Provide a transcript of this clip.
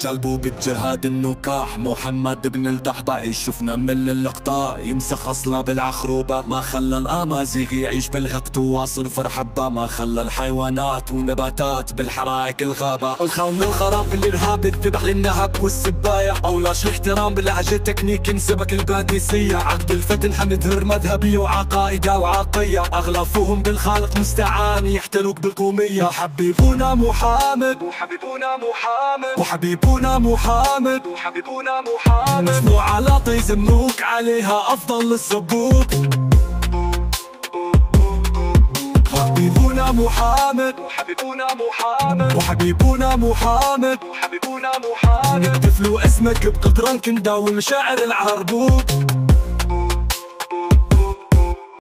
قلبه بالجهاد النكاح. محمد بن الدحضة شفنا من اللقطة يمسخ أصلا بالعخروبة. ما خلى الأمازيغ يعيش بالغبط وواصل فرحبة. ما خلى الحيوانات والنباتات بالحرائق الغابة. الخون الخراب الإرهاب الذبح للنهب والسباية. أولاش الاحترام باللهجة تكنيك انسبك الباديسية. عقد الفتن حمدهر مذهبي وعقائدة وعقية. أغلافهم بالخالق مستعان يحتلوك بالقومية. حبيبونا محمد وحبيبونا محمد وحبيبونا محمد وحبيبونا محمد. مسموع على طيز ملوك عليها أفضل السبوك. حبيبونا محمد وحبيبونا محمد وحبيبونا محمد وحبيبونا محمد. نحتفلوا اسمك بقدران كندا ومشاعر العربوك.